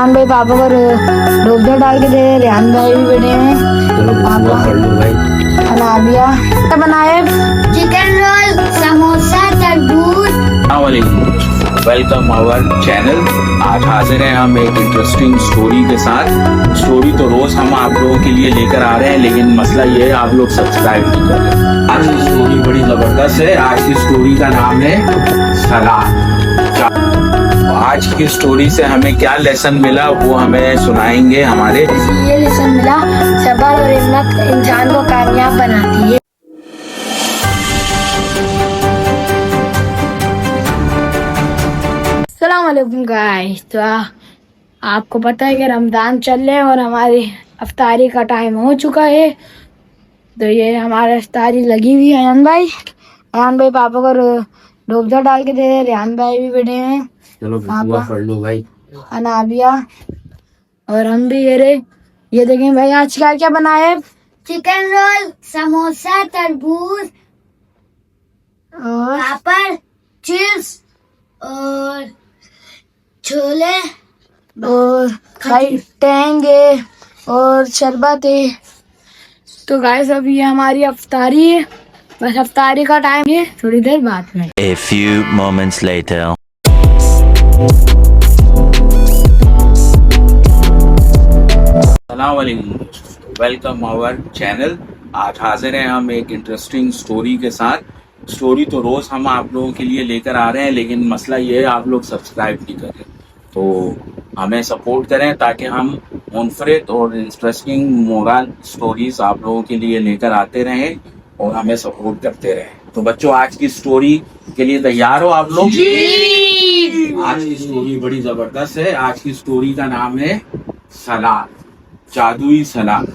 रेहान भाई पापा को डोबजा डाल के दे। रेहान भाई भी बैठे हैं। चलो पापा पढ़ लो भाई। अनाबिया क्या बनाए? चिकन रोल, समोसा, तरबूज। Welcome our channel. आज हाजिर हैं हम एक इंटरेस्टिंग स्टोरी के साथ। स्टोरी तो रोज हम आप लोगों के लिए लेकर आ रहे हैं, लेकिन मसला ये है आप लोग सब्सक्राइब नहीं कर रहे। आज की स्टोरी बड़ी जबरदस्त है। आज की स्टोरी का नाम है सलाद। आज की स्टोरी से हमें क्या लेसन मिला वो हमें सुनाएंगे हमारे। ये लेसन मिला, सब्र और हिम्मत इंसान को कामयाब बनाती है। अस्सलाम वालेकुम गाइस। तो आपको पता है कि रमज़ान चल रहे हैं और हमारी अफ्तारी का टाइम हो चुका है। तो ये हमारी अफ्तारी लगी हुई है। रेहान भाई पापा को डोबजा डाल के दे रहे। रेहान भाई भी बैठे हैं। चलो पापा पढ़ लो भाई। अनाबिया और हम भी ये देखें भाई आज क्या क्या बनाए। चिकन रोल, समोसा, तरबूज और पापड़, चिप्स और छोले और भाई टेंगे और शरबत है। तो गाइस अभी ये हमारी अफ्तारी है। बस अफ्तारी का टाइम है, थोड़ी देर बाद में। A few moments later. Welcome our channel. आज हाजिर हैं हम एक इंटरेस्टिंग स्टोरी के साथ। स्टोरी तो रोज हम आप लोगों के लिए लेकर आ रहे हैं, लेकिन मसला ये है आप लोग सब्सक्राइब नहीं कर रहे। तो हमें सपोर्ट करें ताकि हम मुनफरिद और इंटरेस्टिंग मोरल स्टोरीज आप लोगों के लिए लेकर आते रहें और हमें सपोर्ट करते रहें। तो बच्चों आज की स्टोरी के लिए तैयार हो आप लोग? आज की स्टोरी बड़ी जबरदस्त है। आज की स्टोरी का नाम है सलाद, जादुई सलाद।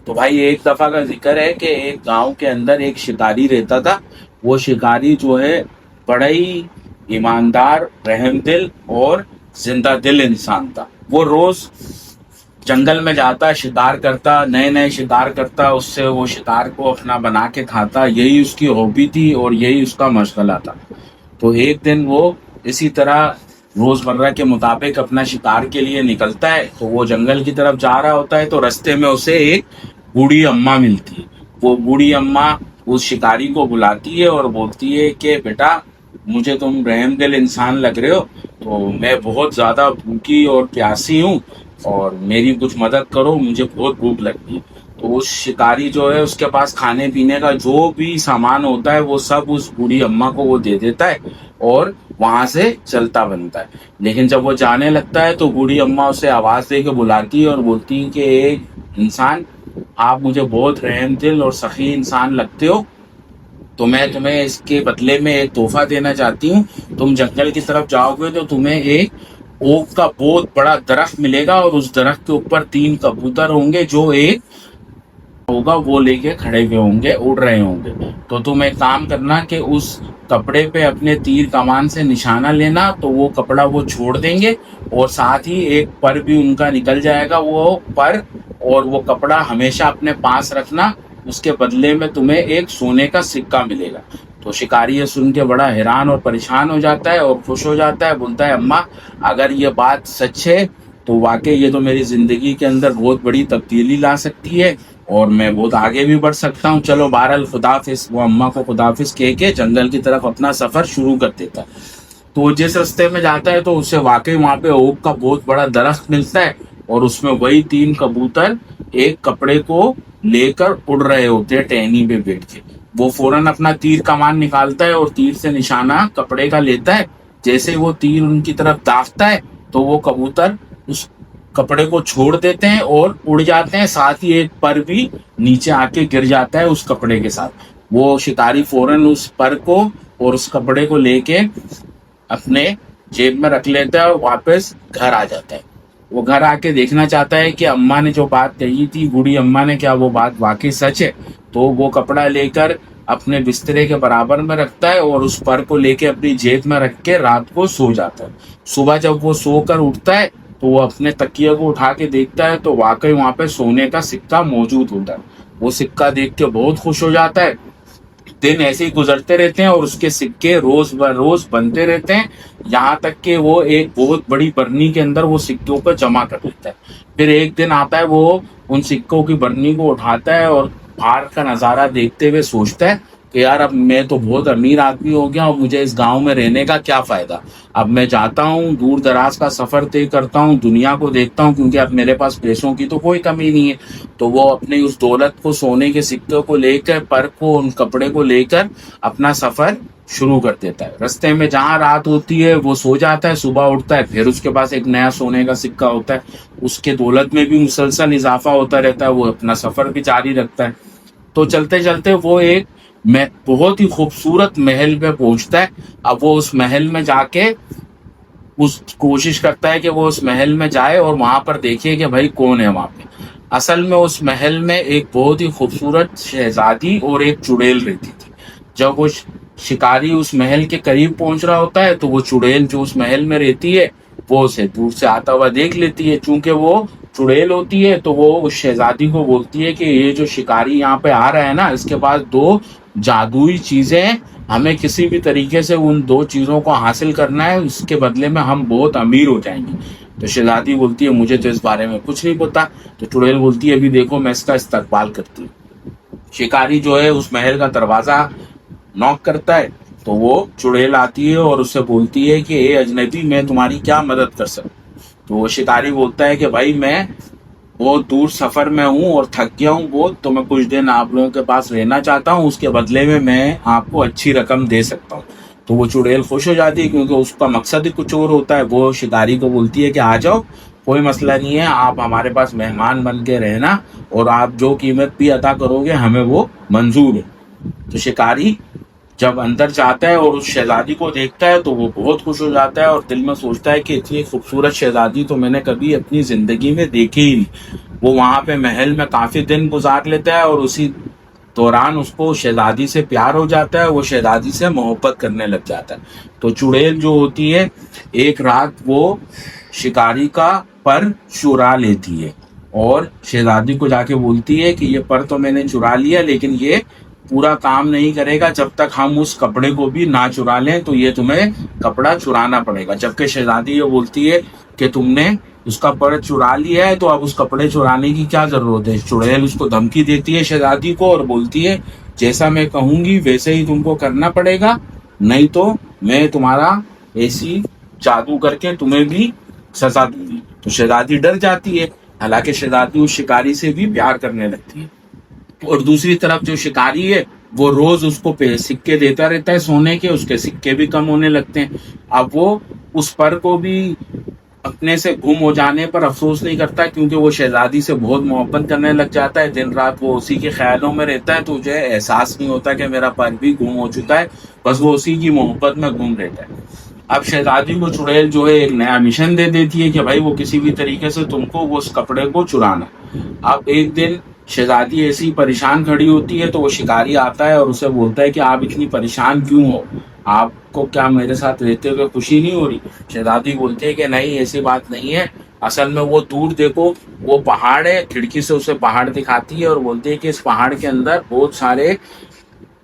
तो भाई एक दफा का जिक्र है कि एक गांव के अंदर एक शिकारी रहता था। वो शिकारी जो है बड़ा ही ईमानदार, रहमदिल और जिंदा दिल इंसान था। वो रोज जंगल में जाता, शिकार करता, नए नए शिकार करता, उससे वो शिकार को अपना बना के खाता। यही उसकी हॉबी थी और यही उसका मशगला था। तो एक दिन वो इसी तरह रोजमर्रा के मुताबिक अपना शिकार के लिए निकलता है। तो वो जंगल की तरफ जा रहा होता है तो रास्ते में उसे एक बूढ़ी अम्मा मिलती है। वो बूढ़ी अम्मा उस शिकारी को बुलाती है और बोलती है कि बेटा मुझे तुम रहमदिल इंसान लग रहे हो, तो मैं बहुत ज्यादा भूखी और प्यासी हूँ और मेरी कुछ मदद करो, मुझे बहुत भूख लगती है। तो उस शिकारी जो है उसके पास खाने पीने का जो भी सामान होता है वो सब उस बूढ़ी अम्मा को वो दे देता है और वहां से चलता बनता है। लेकिन जब वो जाने लगता है तो बूढ़ी अम्मा उसे आवाज दे के बुलाती है और बोलती है कि एक इंसान, आप मुझे बहुत रहमदिल और सखी इंसान लगते हो, तो मैं तुम्हें इसके बदले में एक तोहफा देना चाहती हूँ। तुम जंगल की तरफ जाओगे तो तुम्हें एक ओक का बहुत बड़ा दरख्त मिलेगा और उस दरख्त के ऊपर 3 कबूतर होंगे जो एक होगा वो लेके खड़े हुए होंगे, उड़ रहे होंगे। तो तुम एक काम करना कि उस कपड़े पे अपने तीर कमान से निशाना लेना, तो वो कपड़ा वो छोड़ देंगे और साथ ही एक पर भी उनका निकल जाएगा। वो पर और वो कपड़ा हमेशा अपने पास रखना, उसके बदले में तुम्हें एक सोने का सिक्का मिलेगा। तो शिकारी ये सुन के बड़ा हैरान और परेशान हो जाता है और खुश हो जाता है। बोलता है अम्मा अगर ये बात सच है तो वाकई ये तो मेरी जिंदगी के अंदर बहुत बड़ी तब्दीली ला सकती है और मैं बहुत आगे भी बढ़ सकता हूँ। चलो बहरहाल खुदाफिज। वो अम्मा को खुदाफिज कह के जंगल की तरफ अपना सफर शुरू कर देता है। तो वो जिस रास्ते में जाता है तो उसे वाकई वहां पे ओक का बहुत बड़ा दरख्त मिलता है और उसमें वही 3 कबूतर एक कपड़े को लेकर उड़ रहे होते हैं टहनी पे बैठ के। वो फौरन अपना तीर कमान निकालता है और तीर से निशाना कपड़े का लेता है। जैसे वो तीर उनकी तरफ दागता है तो वो कबूतर उस कपड़े को छोड़ देते हैं और उड़ जाते हैं। साथ ही एक पर भी नीचे आके गिर जाता है उस कपड़े के साथ। वो शिकारी फौरन उस पर को और उस कपड़े को लेके अपने जेब में रख लेता है और वापस घर आ जाता है। वो घर आके देखना चाहता है कि अम्मा ने जो बात कही थी, बूढ़ी अम्मा ने, क्या वो बात वाकई सच है। तो वो कपड़ा लेकर अपने बिस्तरे के बराबर में रखता है और उस पर को लेके अपनी जेब में रख के रात को सो जाता है। सुबह जब वो सोकर उठता है तो वो अपने तकिया को उठा के देखता है तो वाकई वहां पे सोने का सिक्का मौजूद होता है। वो सिक्का देख के बहुत खुश हो जाता है दिन ऐसे ही गुजरते रहते हैं और उसके सिक्के रोज ब रोज बनते रहते हैं, यहाँ तक कि वो एक बहुत बड़ी बरनी के अंदर वो सिक्कों को जमा कर लेता है। फिर एक दिन आता है, वो उन सिक्कों की बरनी को उठाता है और बाहर का नज़ारा देखते हुए सोचता है कि यार अब मैं तो बहुत अमीर आदमी हो गया और मुझे इस गांव में रहने का क्या फ़ायदा। अब मैं जाता हूँ, दूर दराज का सफ़र तय करता हूँ, दुनिया को देखता हूँ, क्योंकि अब मेरे पास पैसों की तो कोई कमी नहीं है। तो वो अपनी उस दौलत को, सोने के सिक्के को लेकर, पर को, उन कपड़े को लेकर अपना सफ़र शुरू कर देता है। रास्ते में जहाँ रात होती है वो सो जाता है, सुबह उठता है, फिर उसके पास एक नया सोने का सिक्का होता है, उसके दौलत में भी मुसलसल इजाफा होता रहता है, वो अपना सफ़र भी जारी रखता है। तो चलते चलते वो एक बहुत ही खूबसूरत महल पे पहुंचता है। अब वो उस महल में जाके उस कोशिश करता है कि वो उस महल में जाए और वहां पर देखिए कि भाई कौन है वहां पे। असल में उस महल में एक बहुत ही खूबसूरत शहजादी और एक चुड़ैल रहती थी। जब वो शिकारी उस महल के करीब पहुंच रहा होता है तो वो चुड़ैल जो उस महल में रहती है वो उसे दूर से आता हुआ देख लेती है। चूंकि वो चुड़ैल होती है तो वो उस शहजादी को बोलती है कि ये जो शिकारी यहाँ पे आ रहा है ना, इसके पास 2 जादुई चीजें हैं, हमें किसी भी तरीके से उन 2 चीजों को हासिल करना है, उसके बदले में हम बहुत अमीर हो जाएंगे। तो शहजादी बोलती है मुझे तो इस बारे में कुछ नहीं पता। तो चुड़ैल बोलती है अभी देखो मैं इसका इस्तकबाल करती हूँ। शिकारी जो है उस महल का दरवाजा नॉक करता है तो वो चुड़ैल आती है और उससे बोलती है कि ए अजनबी, मैं तुम्हारी क्या मदद कर सकूं। तो वो शिकारी बोलता है कि भाई मैं बहुत दूर सफर में हूँ और थक गया हूँ बहुत, तो मैं कुछ दिन आप लोगों के पास रहना चाहता हूँ, उसके बदले में मैं आपको अच्छी रकम दे सकता हूँ। तो वो चुड़ैल खुश हो जाती है क्योंकि उसका मकसद ही कुछ और होता है। वो शिकारी को बोलती है कि आ जाओ, कोई मसला नहीं है, आप हमारे पास मेहमान बन के रहना और आप जो कीमत भी अदा करोगे हमें वो मंजूर है। तो शिकारी जब अंदर जाता है और उस शहजादी को देखता है तो वो बहुत खुश हो जाता है और दिल में सोचता है कि इतनी खूबसूरत शहजादी तो मैंने कभी अपनी जिंदगी में देखी ही नहीं। वो वहां पे महल में काफी दिन गुजार लेता है और उसी दौरान उसको शहजादी से प्यार हो जाता है, वो शहजादी से मोहब्बत करने लग जाता है। तो चुड़ैल जो होती है एक रात वो शिकारी का पर चुरा लेती है और शहजादी को जाके बोलती है कि ये पर तो मैंने चुरा लिया, लेकिन ये पूरा काम नहीं करेगा जब तक हम उस कपड़े को भी ना चुरा लें, तो ये तुम्हें कपड़ा चुराना पड़ेगा। जबकि शहजादी ये बोलती है कि तुमने उसका पर चुरा लिया है तो अब उस कपड़े चुराने की क्या जरूरत है। चुड़ैल उसको धमकी देती है शहजादी को और बोलती है जैसा मैं कहूंगी वैसे ही तुमको करना पड़ेगा, नहीं तो मैं तुम्हारा ऐसी जादू करके तुम्हें भी सजा दूंगी। तो शहजादी डर जाती है, हालांकि शहजादी उस शिकारी से भी प्यार करने लगती है। और दूसरी तरफ जो शिकारी है वो रोज उसको सिक्के देता रहता है सोने के, उसके सिक्के भी कम होने लगते हैं। अब वो उस पर को भी अपने से गुम हो जाने पर अफसोस नहीं करता क्योंकि वो शहजादी से बहुत मोहब्बत करने लग जाता है। दिन रात वो उसी के ख्यालों में रहता है, तो मुझे एहसास नहीं होता कि मेरा पर भी गुम हो चुका है, बस वो उसी की मोहब्बत में गुम रहता है। अब शहजादी को चुड़ैल जो है एक नया मिशन दे देती है कि भाई वो किसी भी तरीके से तुमको वो उस कपड़े को चुराना। अब एक दिन शहजादी ऐसी परेशान खड़ी होती है तो वो शिकारी आता है और उसे बोलता है कि आप इतनी परेशान क्यों हो, आपको क्या मेरे साथ रहते हुए खुशी नहीं हो रही। शहजादी बोलती है कि नहीं ऐसी बात नहीं है, असल में वो दूर देखो वो पहाड़ है। खिड़की से उसे पहाड़ दिखाती है और बोलती है कि इस पहाड़ के अंदर बहुत सारे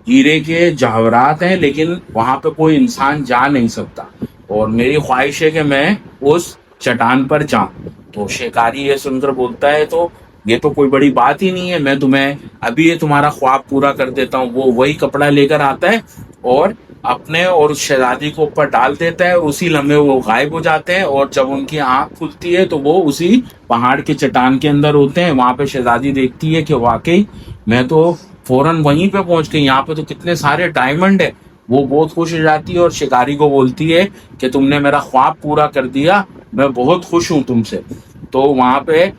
हीरे के जवाहरात हैं, लेकिन वहां पे कोई इंसान जा नहीं सकता और मेरी ख्वाहिश है कि मैं उस चट्टान पर जाऊं। तो शिकारी ये सुनकर बोलता है तो ये तो कोई बड़ी बात ही नहीं है, मैं तुम्हें अभी ये तुम्हारा ख्वाब पूरा कर देता हूँ। वो वही कपड़ा लेकर आता है और अपने और उस शहजादी को ऊपर डाल देता है, उसी लम्हे वो गायब हो जाते हैं और जब उनकी आंख खुलती है तो वो उसी पहाड़ के चट्टान के अंदर होते हैं। वहां पे शहजादी देखती है कि वाकई मैं तो फौरन वहीं पे पहुंच गई, यहाँ पे तो कितने सारे डायमंड है। वो बहुत खुश हो जाती है और शिकारी को बोलती है कि तुमने मेरा ख्वाब पूरा कर दिया, मैं बहुत खुश हूँ तुमसे। तो वहां पे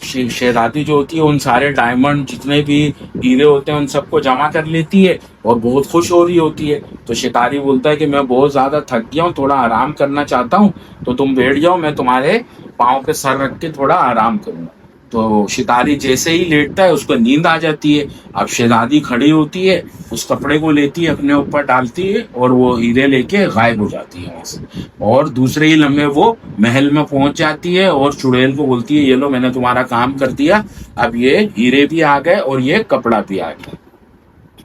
शहजादी जो होती है उन सारे डायमंड जितने भी हीरे होते हैं उन सबको जमा कर लेती है और बहुत खुश हो रही होती है। तो शिकारी बोलता है कि मैं बहुत ज्यादा थक गया हूँ, थोड़ा आराम करना चाहता हूँ, तो तुम बैठ जाओ, मैं तुम्हारे पाँव पे सर रख के थोड़ा आराम करूंगा। तो शिकारी जैसे ही लेटता है उसको नींद आ जाती है। अब शहजादी खड़ी होती है, उस कपड़े को लेती है, अपने ऊपर डालती है और वो हीरे लेके गायब हो जाती है वहां से। और दूसरे ही लम्हे वो महल में पहुंच जाती है और चुड़ैल को बोलती है ये लो मैंने तुम्हारा काम कर दिया, अब ये हीरे भी आ गए और ये कपड़ा भी आ गया।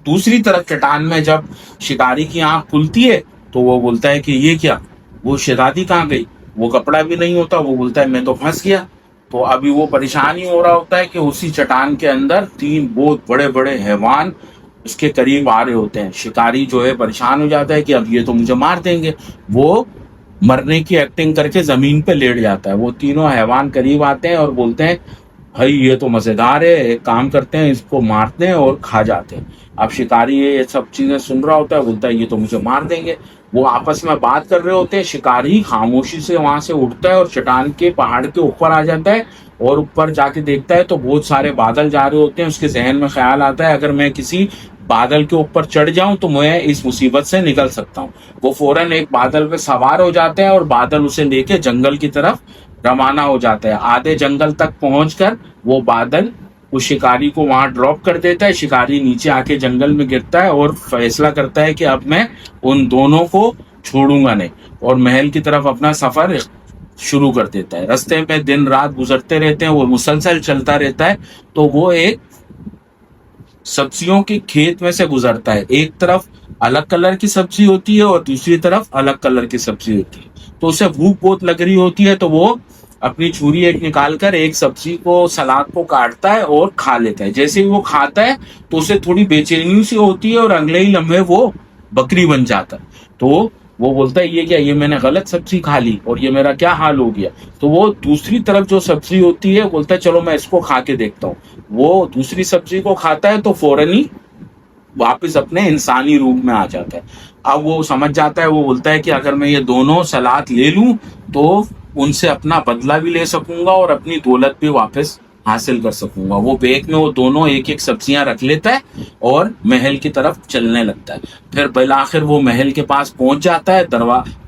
दूसरी तरफ चट्टान में जब शिकारी की आंख खुलती है तो वो बोलता है कि ये क्या, वो शहजादी कहाँ गई, वो कपड़ा भी नहीं होता, वो बोलता है मैं तो फंस गया। तो अभी वो परेशान ही हो रहा होता है कि उसी चट्टान के अंदर 3 बहुत बड़े बड़े हैवान उसके करीब आ रहे होते हैं। शिकारी जो है परेशान हो जाता है कि अब ये तो मुझे मार देंगे। वो मरने की एक्टिंग करके जमीन पे लेट जाता है। वो तीनों हैवान करीब आते हैं और बोलते हैं भाई ये तो मजेदार है, एक काम करते हैं इसको मारते हैं और खा जाते हैं। अब शिकारी ये सब चीजें सुन रहा होता है, बोलता है ये तो मुझे मार देंगे। वो आपस में बात कर रहे होते हैं। शिकारी खामोशी से वहां से उठता है और चट्टान के पहाड़ के ऊपर आ जाता है और ऊपर जाके देखता है तो बहुत सारे बादल जा रहे होते हैं। उसके जहन में ख्याल आता है अगर मैं किसी बादल के ऊपर चढ़ जाऊं तो मैं इस मुसीबत से निकल सकता हूं। वो फौरन एक बादल पे सवार हो जाते हैं और बादल उसे लेके जंगल की तरफ रवाना हो जाता है। आधे जंगल तक पहुंचकर वो बादल उस शिकारी को वहां ड्रॉप कर देता है। शिकारी नीचे आके जंगल में गिरता है और फैसला करता है कि अब मैं उन दोनों को छोड़ूंगा नहीं, और महल की तरफ अपना सफर शुरू कर देता है। रास्ते में दिन रात गुजरते रहते हैं, वो मुसलसल चलता रहता है। तो वो एक सब्जियों के खेत में से गुजरता है। एक तरफ अलग कलर की सब्जी होती है और दूसरी तरफ अलग कलर की सब्जी होती है। तो उसे भूख बहुत लग रही होती है, तो वो अपनी छुरी एक निकाल कर एक सब्जी को, सलाद को काटता है और खा लेता है। जैसे ही वो खाता है तो उसे थोड़ी बेचैनी सी होती है और अगले ही लम्हे वो बकरी बन जाता है। तो वो बोलता है ये क्या, ये मैंने गलत सब्जी खा ली और ये मेरा क्या हाल हो गया। तो वो दूसरी तरफ जो सब्जी होती है बोलता है चलो मैं इसको खा के देखता हूँ। वो दूसरी सब्जी को खाता है तो फौरन ही वापस अपने इंसानी रूप में आ जाता है। अब वो समझ जाता है, वो बोलता है कि अगर मैं ये दोनों सलाद ले लूं तो उनसे अपना बदला भी ले सकूंगा और अपनी दौलत भी वापस हासिल कर सकूंगा। वो बैग में वो दोनों एक एक सब्जियां रख लेता है और महल की तरफ चलने लगता है। फिर बिलाखिर वो महल के पास पहुंच जाता है।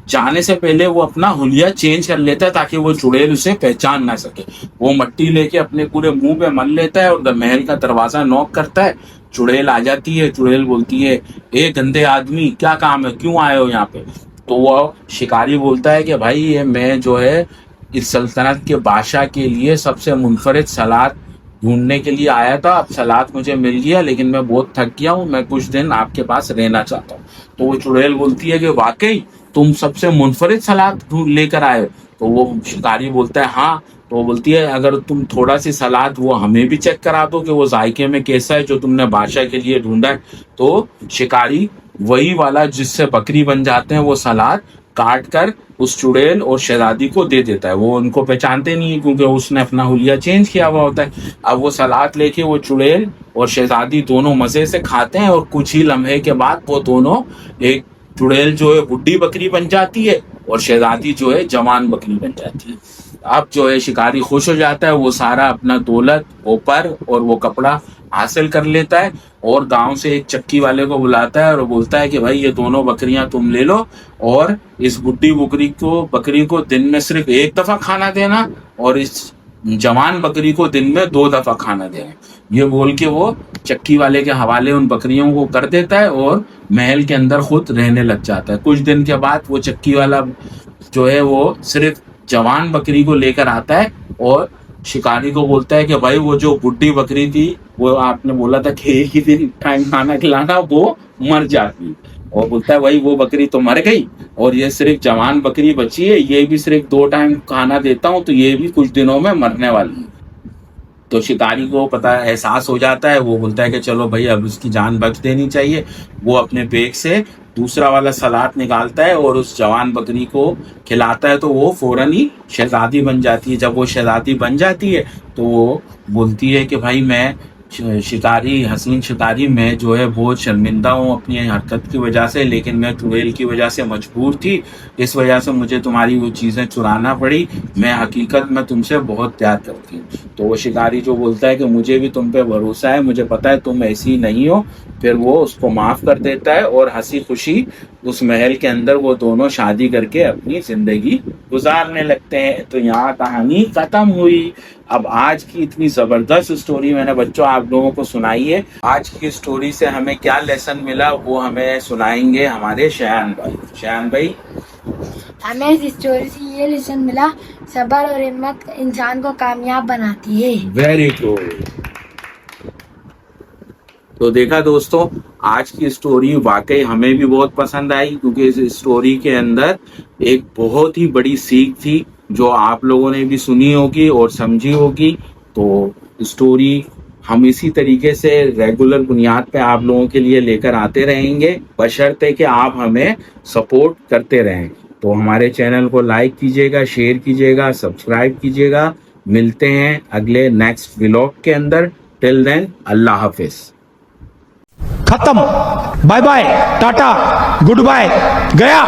जाने से पहले वो अपना हुलिया चेंज कर लेता है ताकि वो चुड़ैल उसे पहचान ना सके। वो मट्टी लेके अपने पूरे मुंह पे मल लेता है और महल का दरवाजा नॉक करता है। चुड़ैल आ जाती है। चुड़ैल बोलती है ए गंदे आदमी, क्या काम है, क्यों आए हो यहाँ पे। तो वो शिकारी बोलता है कि भाई ये मैं जो है इस सल्तनत के बादशाह के लिए सबसे मुनफरिद सलाद ढूंढने के लिए आया था। अब सलाद मुझे मिल गया लेकिन मैं बहुत थक गया हूँ, मैं कुछ दिन आपके पास रहना चाहता हूँ। तो वो चुड़ैल बोलती है कि वाकई तुम सबसे मुनफरिद सलाद लेकर आए। तो वो शिकारी बोलता है हाँ। तो वो बोलती है अगर तुम थोड़ा सी सलाद वो हमें भी चेक करा दो कि वो जायके में कैसा है जो तुमने बादशाह के लिए ढूंढा है। तो शिकारी वही वाला जिससे बकरी बन जाते हैं वो सलाद काट कर उस चुड़ैल और शहजादी को दे देता है। वो उनको पहचानते नहीं है क्योंकि उसने अपना हुलिया चेंज किया हुआ होता है। अब वो सलाद लेके वो चुड़ैल और शहजादी दोनों मजे से खाते हैं और कुछ ही लम्हे के बाद वो दोनों, एक चुड़ैल जो है बुढ़ी बकरी बन जाती है और शहजादी जो है जवान बकरी बन जाती है। अब जो है शिकारी खुश हो जाता है। वो सारा अपना दौलत, वो पर और वो कपड़ा हासिल कर लेता है और गांव से एक चक्की वाले को बुलाता है और बोलता है कि भाई ये दोनों बकरियां तुम ले लो और इस बुढ़ी बकरी को दिन में सिर्फ एक दफा खाना देना और इस जवान बकरी को दिन में 2 दफा खाना देना। ये बोल के वो चक्की वाले के हवाले उन बकरियों को कर देता है और महल के अंदर खुद रहने लग जाता है। कुछ दिन के बाद वो चक्की वाला जो है वो सिर्फ जवान बकरी को लेकर आता है और शिकारी को बोलता है कि भाई वो जो बुढ़ी बकरी थी वो आपने बोला था कि एक ही दिन टाइम खाना खिलाना, वो मर जाती। और बोलता है भाई वो बकरी तो मर गई और ये सिर्फ जवान बकरी बची है, ये भी सिर्फ 2 टाइम खाना देता हूँ तो ये भी कुछ दिनों में मरने वाली है। तो शिकारी को पता एहसास हो जाता है। वो बोलता है कि चलो भाई अब उसकी जान बच देनी चाहिए। वो अपने बैग से दूसरा वाला सलाद निकालता है और उस जवान बकरी को खिलाता है तो वो फौरन ही शहजादी बन जाती है। जब वो शहजादी बन जाती है तो वो बोलती है कि भाई मैं हसीन शिकारी, मैं जो है बहुत शर्मिंदा हूँ अपनी हरकत की वजह से, लेकिन मैं चुड़ैल की वजह से मजबूर थी, इस वजह से मुझे तुम्हारी वो चीज़ें चुराना पड़ी। मैं हकीकत में तुमसे बहुत प्यार करती हूँ। तो वो शिकारी जो बोलता है कि मुझे भी तुम पे भरोसा है, मुझे पता है तुम ऐसी नहीं हो। फिर वो उसको माफ़ कर देता है और हंसी खुशी उस महल के अंदर वो दोनों शादी करके अपनी जिंदगी गुजारने लगते हैं। तो यहाँ कहानी खत्म हुई। अब आज की इतनी जबरदस्त स्टोरी मैंने बच्चों आप लोगों को सुनाई है। आज की स्टोरी से हमें क्या लेसन मिला वो हमें सुनाएंगे हमारे शयान भाई। शयान भाई, हमें इस स्टोरी से ये लेसन मिला, सब्र और हिम्मत इंसान को कामयाब बनाती है। Very good. تو دیکھا دوستوں، آج کی اسٹوری واقعی ہمیں بھی بہت پسند آئی، کیونکہ اس اسٹوری کے اندر ایک بہت ہی بڑی سیکھ تھی جو آپ لوگوں نے بھی سنی ہوگی اور سمجھی ہوگی۔ تو اسٹوری ہم اسی طریقے سے ریگولر بنیاد پہ آپ لوگوں کے لیے لے کر آتے رہیں گے، بشرطے کہ آپ ہمیں سپورٹ کرتے رہیں۔ تو ہمارے چینل کو لائک کیجیے گا، شیئر کیجیے گا، سبسکرائب کیجیے گا۔ ملتے ہیں اگلے نیکسٹ ولاگ کے اندر۔ ٹل دین، اللہ حافظ۔ ختم، bye bye, tata, goodbye, گیا۔